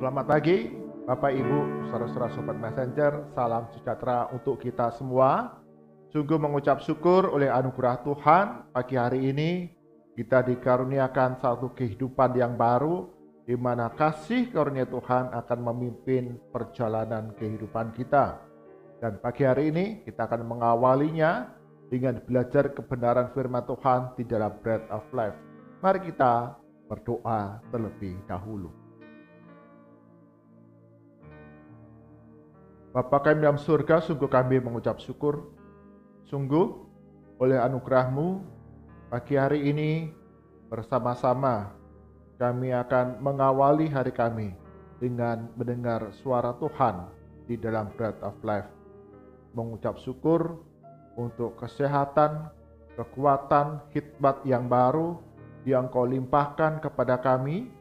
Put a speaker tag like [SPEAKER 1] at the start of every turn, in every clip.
[SPEAKER 1] Selamat pagi, Bapak Ibu, saudara-saudara Sobat Messenger, salam sejahtera untuk kita semua. Sungguh mengucap syukur oleh anugerah Tuhan, pagi hari ini kita dikaruniakan satu kehidupan yang baru, di mana kasih karunia Tuhan akan memimpin perjalanan kehidupan kita. Dan pagi hari ini kita akan mengawalinya dengan belajar kebenaran firman Tuhan di dalam Bread of Life. Mari kita berdoa terlebih dahulu. Bapa kami dalam surga, sungguh kami mengucap syukur. Sungguh oleh anugerah-Mu, pagi hari ini bersama-sama kami akan mengawali hari kami dengan mendengar suara Tuhan di dalam Bread of Life. Mengucap syukur untuk kesehatan, kekuatan, hikmat yang baru yang Kau limpahkan kepada kami,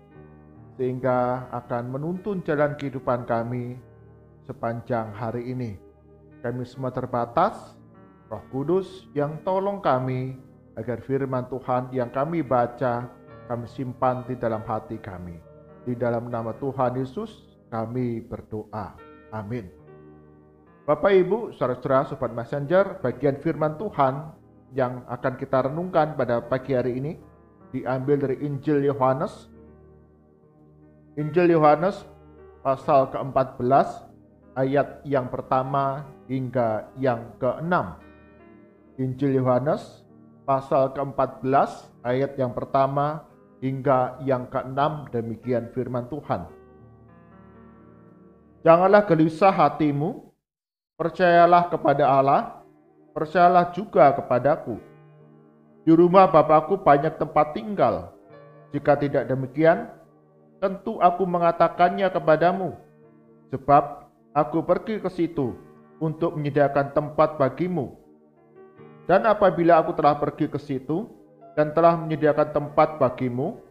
[SPEAKER 1] sehingga akan menuntun jalan kehidupan kami sepanjang hari ini. Kami semua terbatas, Roh Kudus yang tolong kami agar firman Tuhan yang kami baca, kami simpan di dalam hati kami. Di dalam nama Tuhan Yesus kami berdoa. Amin. Bapak Ibu, saudara-saudara Sobat Messenger, bagian firman Tuhan yang akan kita renungkan pada pagi hari ini diambil dari Injil Yohanes. Injil Yohanes pasal ke-14 ayat yang pertama hingga yang ke-6. Injil Yohanes pasal ke-14 ayat yang pertama hingga yang ke-6, demikian firman Tuhan. Janganlah gelisah hatimu, percayalah kepada Allah, percayalah juga kepadaku. Di rumah Bapakku banyak tempat tinggal. Jika tidak demikian, tentu aku mengatakannya kepadamu, sebab aku pergi ke situ untuk menyediakan tempat bagimu. Dan apabila aku telah pergi ke situ dan telah menyediakan tempat bagimu,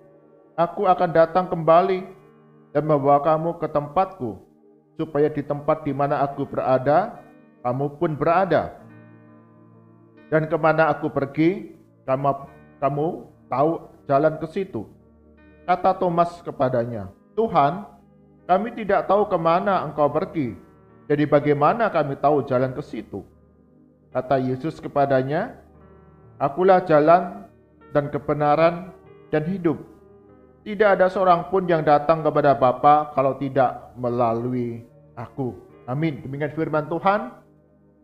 [SPEAKER 1] aku akan datang kembali dan membawa kamu ke tempatku, supaya di tempat di mana aku berada, kamu pun berada. Dan kemana aku pergi, kamu tahu jalan ke situ. Kata Thomas kepadanya, Tuhan, kami tidak tahu kemana Engkau pergi, jadi bagaimana kami tahu jalan ke situ? Kata Yesus kepadanya, Akulah jalan dan kebenaran dan hidup. Tidak ada seorang pun yang datang kepada Bapa kalau tidak melalui aku. Amin. Demikian firman Tuhan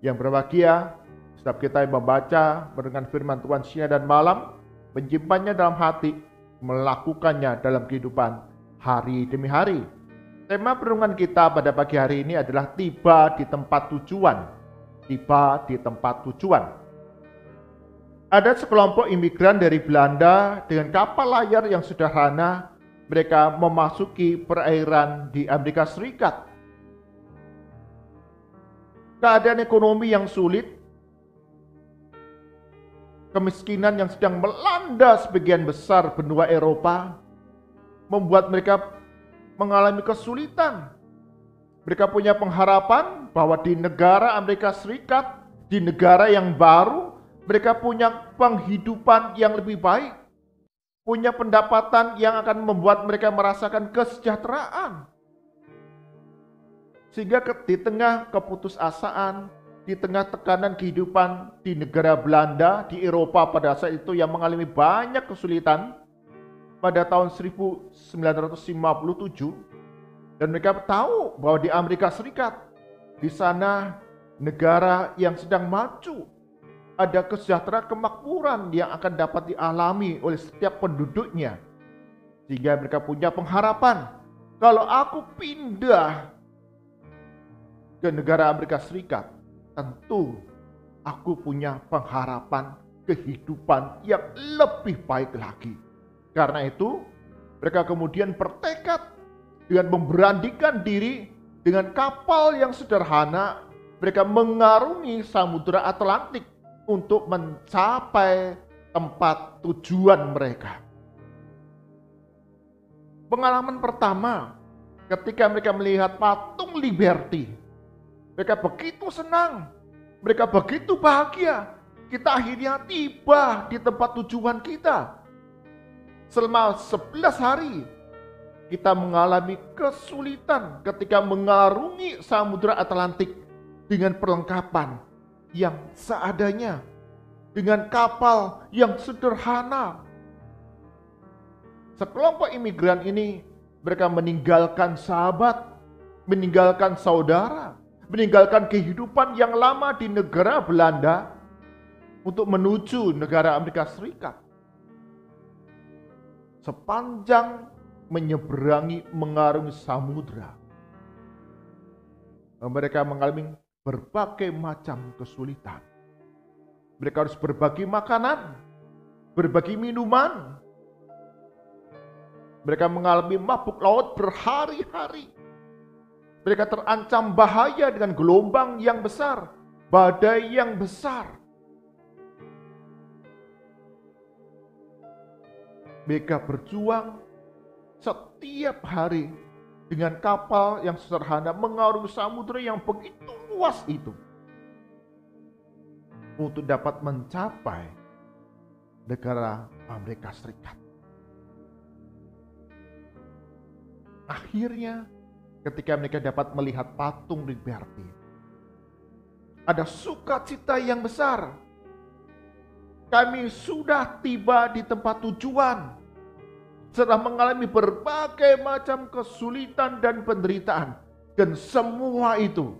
[SPEAKER 1] yang berbahagia. Setiap kita yang membaca, mendengar firman Tuhan siang dan malam, menyimpannya dalam hati, melakukannya dalam kehidupan hari demi hari. Tema perenungan kita pada pagi hari ini adalah tiba di tempat tujuan. Tiba di tempat tujuan. Ada sekelompok imigran dari Belanda dengan kapal layar yang sederhana. Mereka memasuki perairan di Amerika Serikat. Keadaan ekonomi yang sulit, kemiskinan yang sedang melanda sebagian besar benua Eropa, membuat mereka mengalami kesulitan. Mereka punya pengharapan bahwa di negara Amerika Serikat, di negara yang baru, mereka punya penghidupan yang lebih baik, punya pendapatan yang akan membuat mereka merasakan kesejahteraan. Sehingga di tengah keputusasaan, di tengah tekanan kehidupan di negara Belanda, di Eropa pada saat itu yang mengalami banyak kesulitan, pada tahun 1957, dan mereka tahu bahwa di Amerika Serikat, di sana negara yang sedang maju, ada kesejahteraan kemakmuran yang akan dapat dialami oleh setiap penduduknya. Sehingga mereka punya pengharapan, kalau aku pindah ke negara Amerika Serikat, tentu aku punya pengharapan kehidupan yang lebih baik lagi. Karena itu, mereka kemudian bertekad dengan memberanikan diri dengan kapal yang sederhana. Mereka mengarungi Samudra Atlantik untuk mencapai tempat tujuan mereka. Pengalaman pertama, ketika mereka melihat patung Liberty, mereka begitu senang, mereka begitu bahagia. Kita akhirnya tiba di tempat tujuan kita. Selama 11 hari kita mengalami kesulitan ketika mengarungi Samudra Atlantik dengan perlengkapan yang seadanya, dengan kapal yang sederhana. Sekelompok imigran ini, mereka meninggalkan sahabat, meninggalkan saudara, meninggalkan kehidupan yang lama di negara Belanda untuk menuju negara Amerika Serikat. Sepanjang menyeberangi, mengarungi samudra, mereka mengalami berbagai macam kesulitan. Mereka harus berbagi makanan, berbagi minuman. Mereka mengalami mabuk laut berhari-hari. Mereka terancam bahaya dengan gelombang yang besar, badai yang besar. Mereka berjuang setiap hari dengan kapal yang sederhana mengarungi samudera yang begitu luas itu untuk dapat mencapai negara Amerika Serikat. Akhirnya ketika mereka dapat melihat patung Liberty, ada sukacita yang besar. Kami sudah tiba di tempat tujuan setelah mengalami berbagai macam kesulitan dan penderitaan, dan semua itu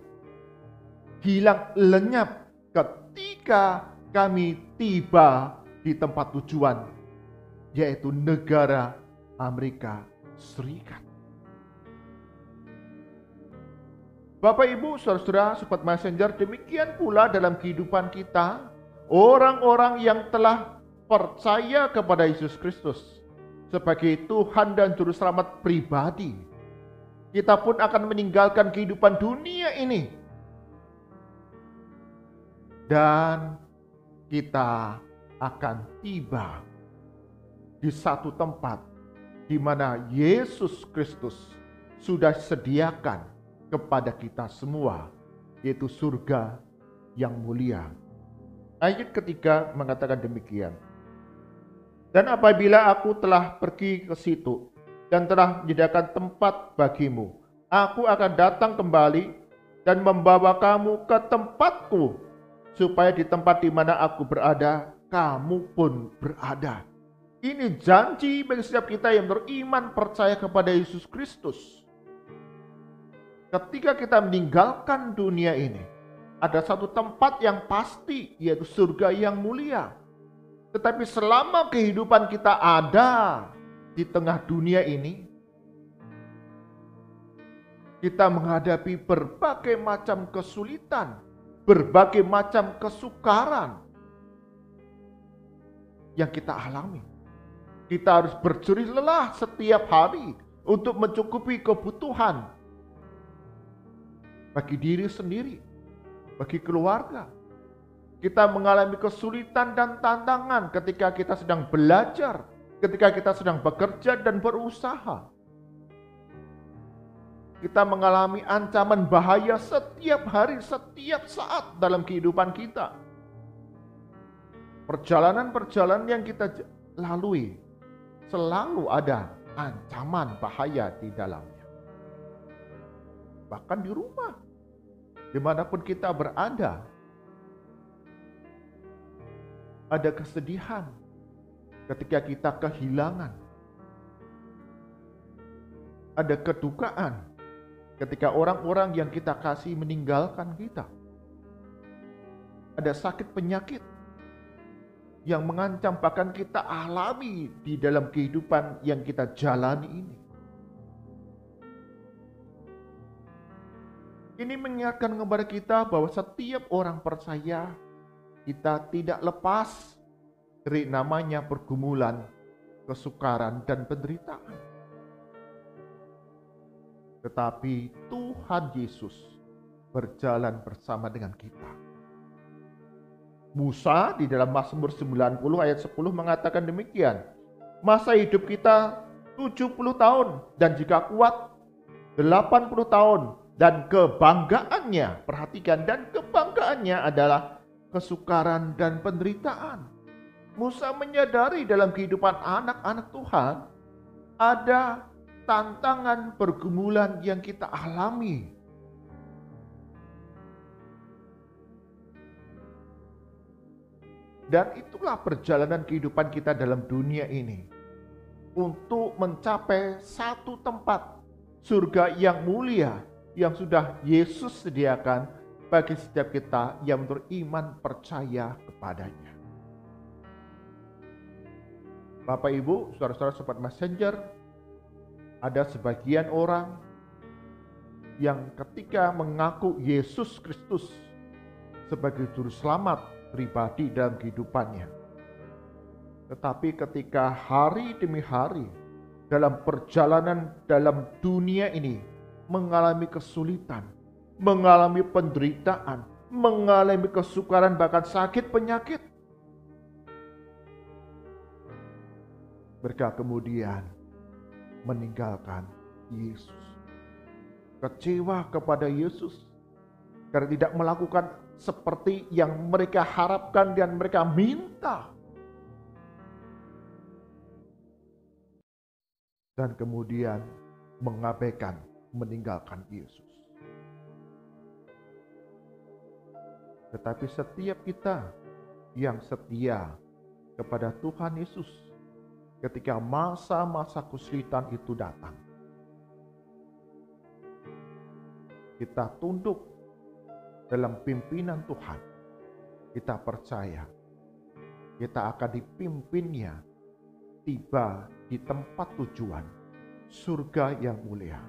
[SPEAKER 1] hilang lenyap ketika kami tiba di tempat tujuan, yaitu negara Amerika Serikat. Bapak, Ibu, saudara-saudara, sobat messenger, demikian pula dalam kehidupan kita, orang-orang yang telah percaya kepada Yesus Kristus sebagai Tuhan dan Juru Selamat pribadi, kita pun akan meninggalkan kehidupan dunia ini dan kita akan tiba di satu tempat di mana Yesus Kristus sudah sediakan kepada kita semua, yaitu surga yang mulia. Ayat ketiga mengatakan demikian. Dan apabila aku telah pergi ke situ dan telah menyediakan tempat bagimu, aku akan datang kembali dan membawa kamu ke tempatku, supaya di tempat di mana aku berada, kamu pun berada. Ini janji bagi setiap kita yang beriman percaya kepada Yesus Kristus. Ketika kita meninggalkan dunia ini, ada satu tempat yang pasti, yaitu surga yang mulia. Tetapi selama kehidupan kita ada di tengah dunia ini, kita menghadapi berbagai macam kesulitan, berbagai macam kesukaran yang kita alami. Kita harus berjerih lelah setiap hari untuk mencukupi kebutuhan bagi diri sendiri, bagi keluarga. Kita mengalami kesulitan dan tantangan ketika kita sedang belajar, ketika kita sedang bekerja dan berusaha. Kita mengalami ancaman bahaya setiap hari, setiap saat dalam kehidupan kita. Perjalanan-perjalanan yang kita lalui selalu ada ancaman bahaya di dalamnya. Bahkan di rumah, dimanapun kita berada, ada kesedihan ketika kita kehilangan. Ada kedukaan ketika orang-orang yang kita kasih meninggalkan kita. Ada sakit penyakit yang mengancam, bahkan kita alami di dalam kehidupan yang kita jalani ini. Ini mengingatkan kepada kita bahwa setiap orang percaya, kita tidak lepas dari namanya pergumulan, kesukaran, dan penderitaan. Tetapi Tuhan Yesus berjalan bersama dengan kita. Musa di dalam Mazmur 90 ayat 10 mengatakan demikian. Masa hidup kita 70 tahun dan jika kuat 80 tahun. Dan kebanggaannya, perhatikan, dan kebanggaannya adalah kesukaran dan penderitaan. Musa menyadari dalam kehidupan anak-anak Tuhan ada tantangan, pergumulan yang kita alami. Dan itulah perjalanan kehidupan kita dalam dunia ini. Untuk mencapai satu tempat surga yang mulia yang sudah Yesus sediakan bagi setiap kita yang beriman percaya kepadanya. Bapak Ibu, saudara-saudara sobat messenger, ada sebagian orang yang ketika mengaku Yesus Kristus sebagai juru selamat pribadi dalam kehidupannya, tetapi ketika hari demi hari dalam perjalanan dalam dunia ini mengalami kesulitan, mengalami penderitaan, mengalami kesukaran, bahkan sakit penyakit, mereka kemudian meninggalkan Yesus, kecewa kepada Yesus karena tidak melakukan seperti yang mereka harapkan dan mereka minta. Dan kemudian mengabaikan, meninggalkan Yesus. Tetapi setiap kita yang setia kepada Tuhan Yesus, ketika masa-masa kesulitan itu datang, kita tunduk dalam pimpinan Tuhan, kita percaya kita akan dipimpinnya tiba di tempat tujuan surga yang mulia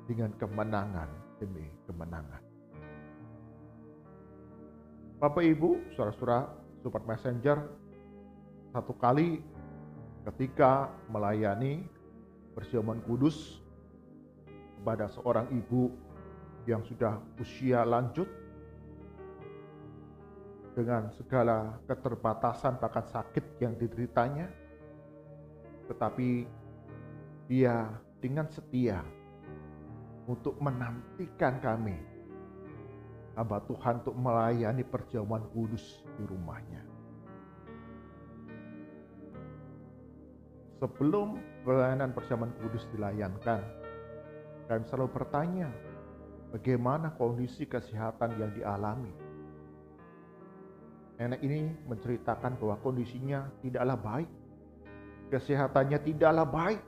[SPEAKER 1] dengan kemenangan demi kemenangan. Bapak Ibu, saudara-saudara sobat messenger, satu kali ketika melayani perjamuan kudus kepada seorang ibu yang sudah usia lanjut dengan segala keterbatasan bahkan sakit yang dideritanya, tetapi dia dengan setia untuk menantikan kami, hamba Tuhan, untuk melayani perjamuan kudus di rumahnya. Sebelum pelayanan perjamuan kudus dilayankan, kami selalu bertanya, bagaimana kondisi kesehatan yang dialami. Nenek ini menceritakan bahwa kondisinya tidaklah baik, kesehatannya tidaklah baik,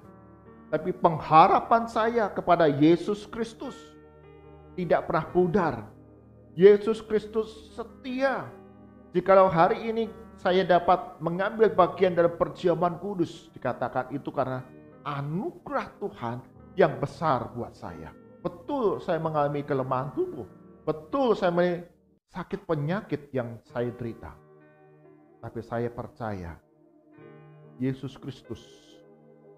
[SPEAKER 1] tapi pengharapan saya kepada Yesus Kristus tidak pernah pudar. Yesus Kristus setia. Jikalau hari ini saya dapat mengambil bagian dalam perjamuan kudus, dikatakan itu karena anugerah Tuhan yang besar buat saya. Betul saya mengalami kelemahan tubuh, betul saya mengalami sakit penyakit yang saya derita, tapi saya percaya Yesus Kristus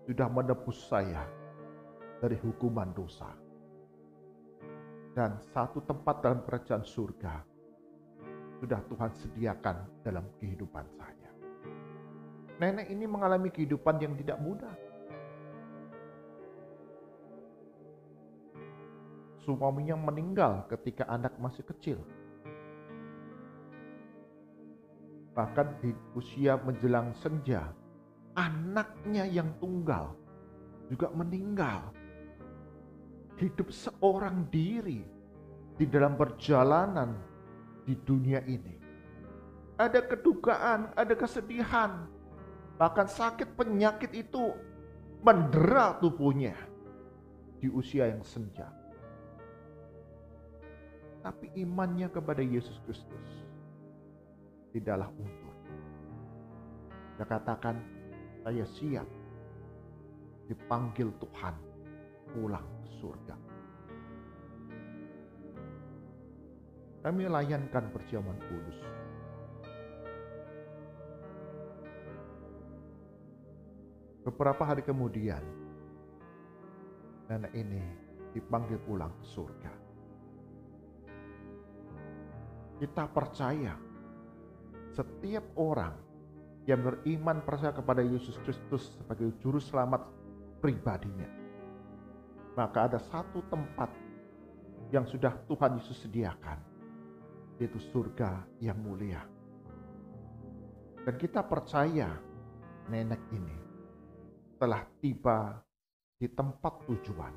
[SPEAKER 1] sudah menebus saya dari hukuman dosa. Dan satu tempat dalam kerajaan surga sudah Tuhan sediakan dalam kehidupan saya. Nenek ini mengalami kehidupan yang tidak mudah. Suaminya meninggal ketika anak masih kecil. Bahkan di usia menjelang senja, anaknya yang tunggal juga meninggal. Hidup seorang diri di dalam perjalanan di dunia ini. Ada kedukaan, ada kesedihan, bahkan sakit penyakit itu mendera tubuhnya di usia yang senja. Tapi imannya kepada Yesus Kristus tidaklah untur. Dia katakan, saya siap dipanggil Tuhan pulang ke surga. Kami layankan perjamuan kudus. Beberapa hari kemudian, nenek ini dipanggil pulang ke surga. Kita percaya setiap orang yang beriman percaya kepada Yesus Kristus sebagai juru selamat pribadinya, maka ada satu tempat yang sudah Tuhan Yesus sediakan, yaitu surga yang mulia. Dan kita percaya nenek ini telah tiba di tempat tujuan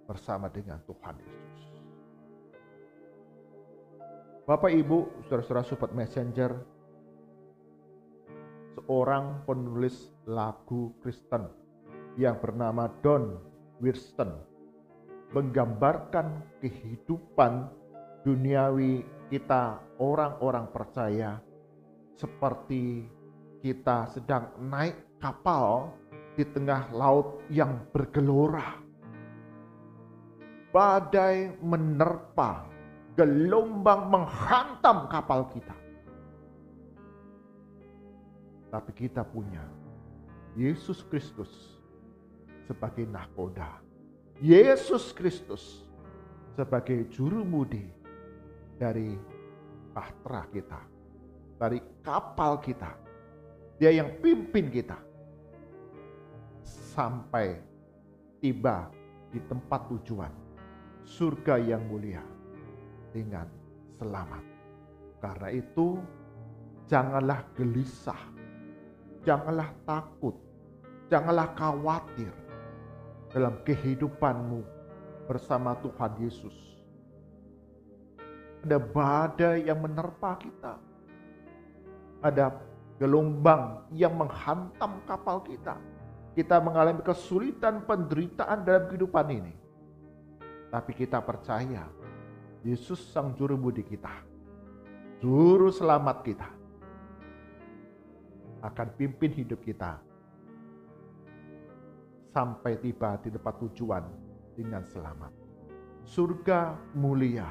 [SPEAKER 1] bersama dengan Tuhan Yesus. Bapak, Ibu, saudara-saudara Sobat Messenger, seorang penulis lagu Kristen yang bernama Don Winston menggambarkan kehidupan duniawi kita orang-orang percaya seperti kita sedang naik kapal di tengah laut yang bergelora. Badai menerpa, gelombang menghantam kapal kita. Tapi kita punya Yesus Kristus sebagai nahkoda. Yesus Kristus sebagai juru mudi dari bahtera kita, dari kapal kita. Dia yang pimpin kita sampai tiba di tempat tujuan, surga yang mulia dengan selamat. Karena itu, janganlah gelisah, janganlah takut, janganlah khawatir dalam kehidupanmu bersama Tuhan Yesus. Ada badai yang menerpa kita, ada gelombang yang menghantam kapal kita. Kita mengalami kesulitan, penderitaan dalam kehidupan ini. Tapi kita percaya Yesus sang juru mudi kita, juru selamat kita, akan pimpin hidup kita sampai tiba di tempat tujuan dengan selamat. Surga mulia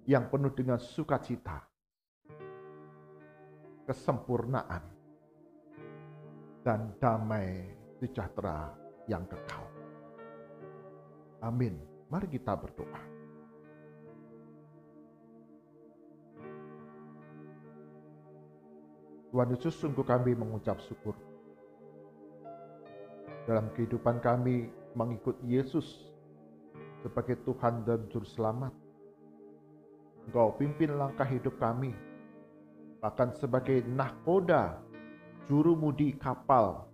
[SPEAKER 1] yang penuh dengan sukacita, kesempurnaan, dan damai sejahtera yang kekal. Amin. Mari kita berdoa. Tuhan Yesus, sungguh kami mengucap syukur. Dalam kehidupan kami mengikut Yesus sebagai Tuhan dan Juru Selamat. Engkau pimpin langkah hidup kami, bahkan sebagai nahkoda, juru mudi kapal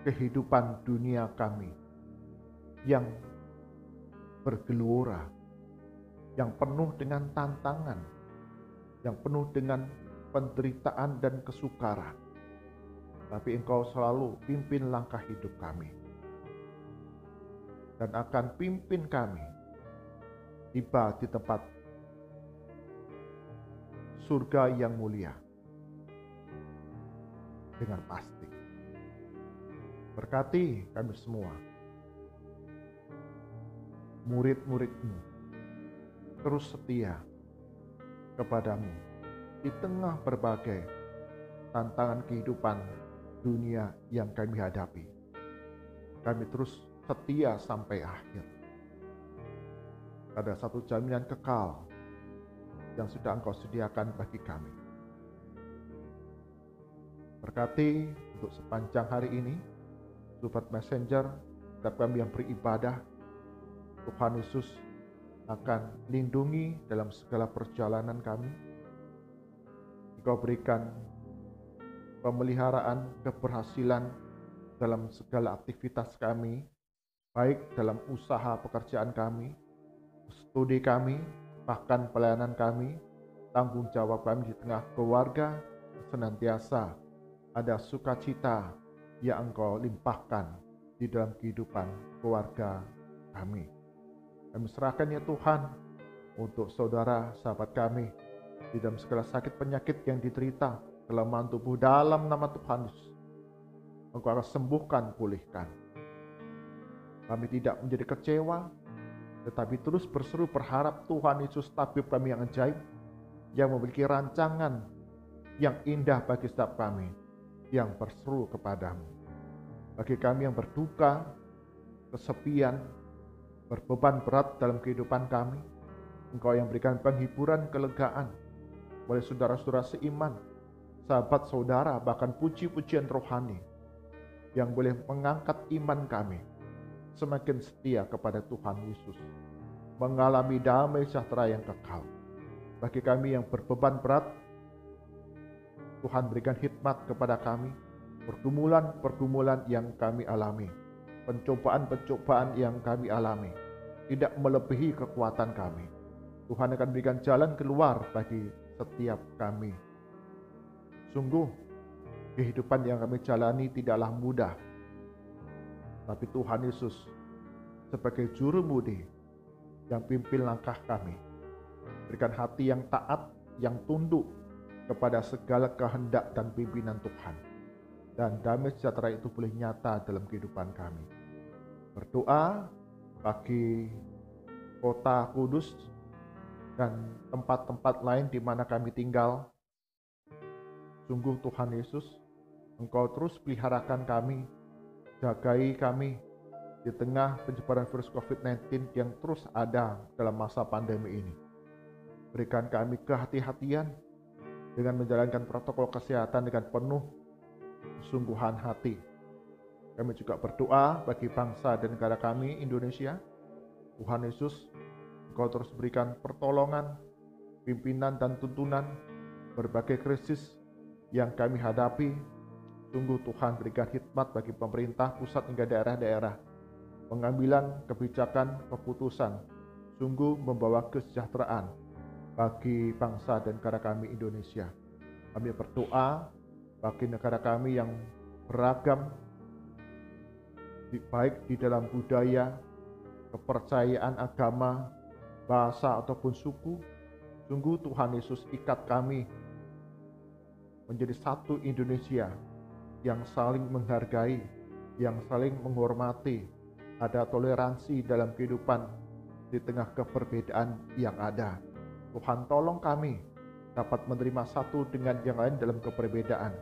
[SPEAKER 1] kehidupan dunia kami yang bergelora, yang penuh dengan tantangan, yang penuh dengan penderitaan dan kesukaran. Tapi Engkau selalu pimpin langkah hidup kami dan akan pimpin kami tiba di tempat surga yang mulia dengan pasti. Berkati kami semua, murid-murid-Mu, terus setia kepadamu di tengah berbagai tantangan kehidupan dunia yang kami hadapi. Kami terus setia sampai akhir. Ada satu jaminan kekal yang sudah Engkau sediakan bagi kami. Berkati untuk sepanjang hari ini, Sobat Messenger, setiap kami yang beribadah, Tuhan Yesus akan lindungi dalam segala perjalanan kami. Engkau berikan pemeliharaan, keberhasilan dalam segala aktivitas kami, baik dalam usaha pekerjaan kami, studi kami, bahkan pelayanan kami, tanggung jawab kami di tengah keluarga, senantiasa ada sukacita yang Engkau limpahkan di dalam kehidupan keluarga kami. Kami serahkan ya Tuhan untuk saudara, sahabat kami, di dalam segala sakit penyakit yang diderita, kelemahan tubuh, dalam nama Tuhan Yesus, Engkau akan sembuhkan, pulihkan. Kami tidak menjadi kecewa, tetapi terus berseru berharap Tuhan Yesus tabib kami yang ajaib, yang memiliki rancangan yang indah bagi setiap kami, yang berseru kepadamu. Bagi kami yang berduka, kesepian, berbeban berat dalam kehidupan kami, Engkau yang berikan penghiburan, kelegaan, oleh saudara-saudara seiman, sahabat saudara, bahkan puji-pujian rohani yang boleh mengangkat iman kami semakin setia kepada Tuhan Yesus, mengalami damai sejahtera yang kekal. Bagi kami yang berbeban berat, Tuhan berikan hikmat kepada kami, pergumulan-pergumulan yang kami alami, pencobaan-pencobaan yang kami alami tidak melebihi kekuatan kami. Tuhan akan berikan jalan keluar bagi setiap kami. Sungguh, kehidupan yang kami jalani tidaklah mudah. Tapi Tuhan Yesus sebagai jurumudi yang pimpin langkah kami, berikan hati yang taat, yang tunduk kepada segala kehendak dan pimpinan Tuhan. Dan damai sejahtera itu boleh nyata dalam kehidupan kami. Berdoa bagi kota Kudus dan tempat-tempat lain di mana kami tinggal. Sungguh Tuhan Yesus, Engkau terus peliharakan kami, jagai kami di tengah penyebaran virus COVID-19 yang terus ada dalam masa pandemi ini. Berikan kami kehati-hatian dengan menjalankan protokol kesehatan dengan penuh kesungguhan hati. Kami juga berdoa bagi bangsa dan negara kami, Indonesia. Tuhan Yesus, Engkau terus berikan pertolongan, pimpinan dan tuntunan berbagai krisis yang kami hadapi. Sungguh Tuhan berikan hikmat bagi pemerintah pusat hingga daerah-daerah. Pengambilan kebijakan, keputusan sungguh membawa kesejahteraan bagi bangsa dan negara kami Indonesia. Kami berdoa bagi negara kami yang beragam, baik di dalam budaya, kepercayaan agama, bahasa ataupun suku. Sungguh Tuhan Yesus ikat kami menjadi satu Indonesia yang saling menghargai, yang saling menghormati, ada toleransi dalam kehidupan di tengah keperbedaan yang ada. Tuhan tolong kami dapat menerima satu dengan yang lain dalam keperbedaan,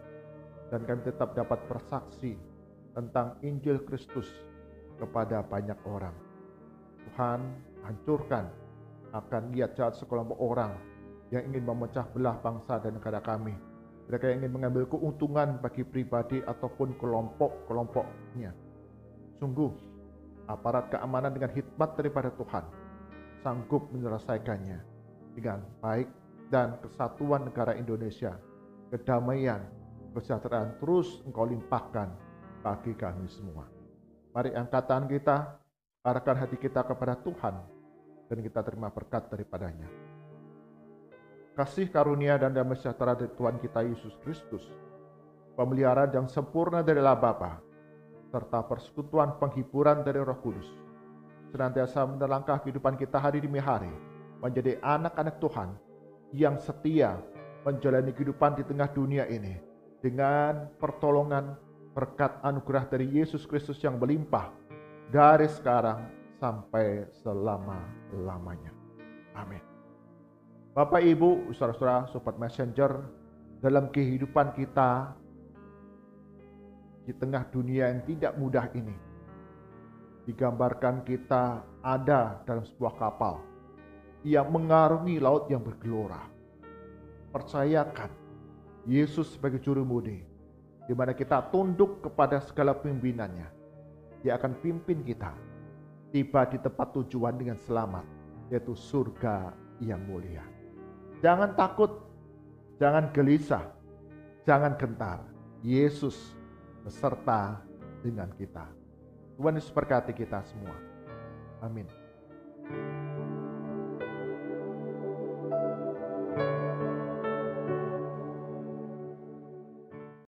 [SPEAKER 1] dan kami tetap dapat bersaksi tentang Injil Kristus kepada banyak orang. Tuhan hancurkan akan niat jahat sekelompok orang yang ingin memecah belah bangsa dan negara kami. Mereka yang ingin mengambil keuntungan bagi pribadi ataupun kelompok-kelompoknya. Sungguh, aparat keamanan dengan hikmat daripada Tuhan sanggup menyelesaikannya dengan baik, dan kesatuan negara Indonesia, kedamaian, kesejahteraan terus Engkau limpahkan bagi kami semua. Mari angkat tangan kita, arahkan hati kita kepada Tuhan, dan kita terima berkat daripadanya. Kasih karunia dan damai sejahtera dari Tuhan kita Yesus Kristus, pemeliharaan yang sempurna dari Allah Bapa, serta persekutuan penghiburan dari Roh Kudus, senantiasa menerangkah kehidupan kita hari demi hari, menjadi anak-anak Tuhan yang setia menjalani kehidupan di tengah dunia ini dengan pertolongan berkat anugerah dari Yesus Kristus yang berlimpah dari sekarang sampai selama-lamanya. Amin. Bapak, Ibu, saudara-saudara, sobat messenger, dalam kehidupan kita di tengah dunia yang tidak mudah ini, digambarkan kita ada dalam sebuah kapal yang mengarungi laut yang bergelora. Percayakan Yesus sebagai jurumudi, di mana kita tunduk kepada segala pimpinannya. Dia akan pimpin kita tiba di tempat tujuan dengan selamat, yaitu surga yang mulia. Jangan takut, jangan gelisah, jangan gentar. Yesus beserta dengan kita. Tuhan Yesus berkati kita semua. Amin.